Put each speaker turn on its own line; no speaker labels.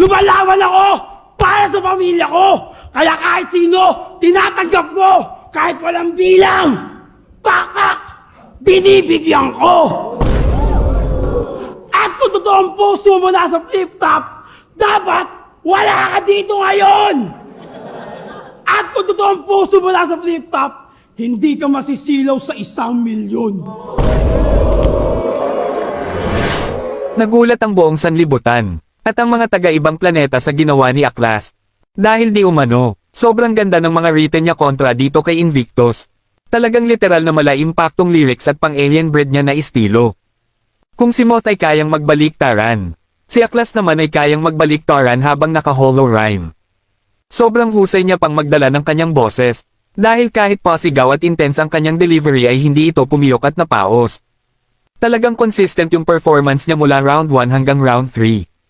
Lumalawan ako para sa pamilya ko. Kaya kahit sino, tinatanggap ko. Kahit walang bilang. Pakpak! Binibigyan ko. At kung totoong puso mo nasa flip-top, dapat wala ka dito ngayon. At kung totoong puso mo nasa flip-top, hindi ka masisilaw sa 1,000,000.
Nagulat ang buong sanlibutan, at ang mga taga-ibang planeta sa ginawa ni Aklas. Dahil di umano, sobrang ganda ng mga written niya kontra dito kay Invictus. Talagang literal na mala-impactong lyrics at pang-alien breed niya na estilo. Kung si Moth ay kayang magbaliktaran, si Aklas naman ay kayang magbaliktaran habang naka-hollow rhyme. Sobrang husay niya pang magdala ng kanyang boses, dahil kahit pasigaw at intense ang kanyang delivery ay hindi ito pumiyok at napaos. Talagang consistent yung performance niya mula round 1 hanggang round 3.